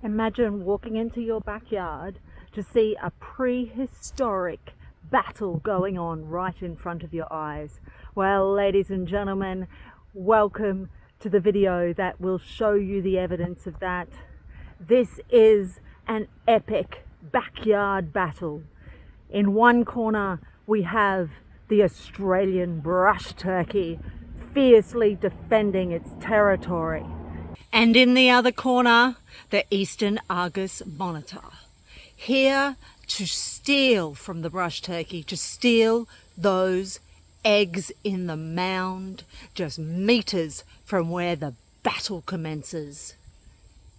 Imagine walking into your backyard to see a prehistoric battle going on right in front of your eyes. Well, ladies and gentlemen, welcome to the video that will show you the evidence of that. This is an epic backyard battle. In one corner we have the Australian brush turkey fiercely defending its territory. And in the other corner, the Eastern Argus monitor, here to steal from the brush turkey, to steal those eggs in the mound, just meters from where the battle commences.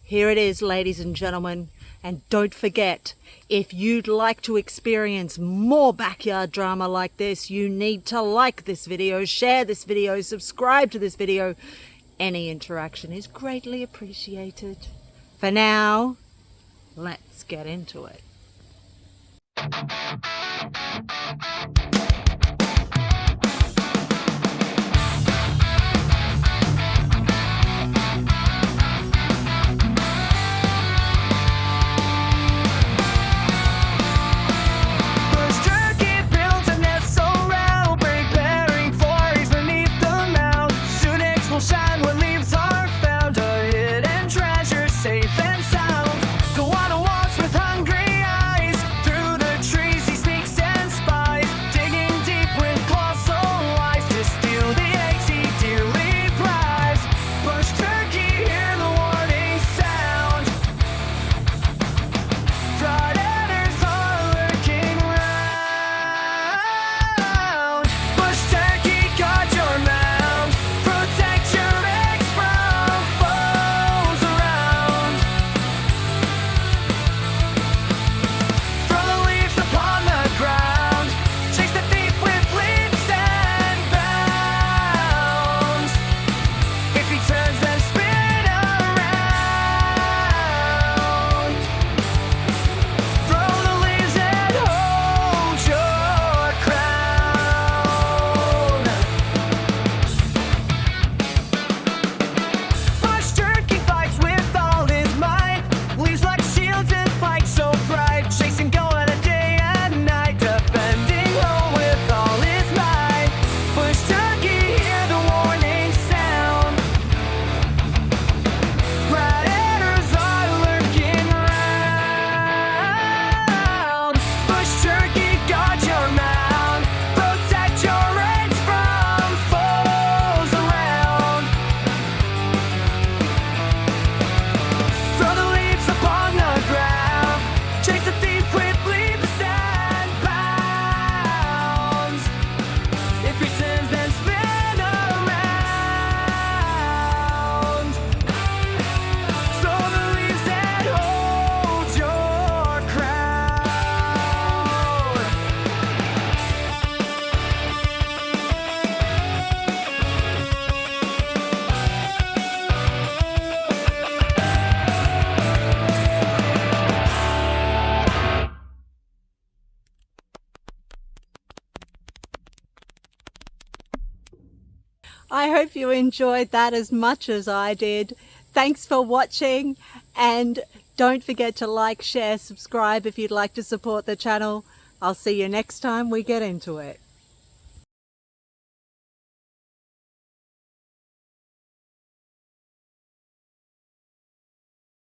Here it is, ladies and gentlemen, and don't forget, if you'd like to experience more backyard drama like this, you need to like this video, share this video, subscribe to this video. Any interaction is greatly appreciated. For now, let's get into it. Goanna walks with hungry eyes through the trees. He sneaks and spies, digging deep with claws so wise to steal the eggs he dearly prized. Bush turkey, hear the warning sound. Predators are lurking round. Bush turkey, guard your mound. Protect your eggs from foes around. Throw the leaves upon the ground. Chase the thief with leaps and bounds. If he turns, then spin around. Throw the leaves and hold your crown. Bush turkey fights with all his might. Leaves like shields and spikes so bright. Chasing Goanna day and night. Defending home with all his might. Bush turkey, hear the warning sound. Predators are lurking round. Bush turkey, guard your mound. Protect your eggs from foes around. Throw the leaves upon the ground. Chase the thief with leaps and bounds. If he turns, then spin around. Sow the leaves and hold your crown. I hope you enjoyed that as much as I did. Thanks for watching, and don't forget to like, share, subscribe if you'd like to support the channel. I'll see you next time we get into it.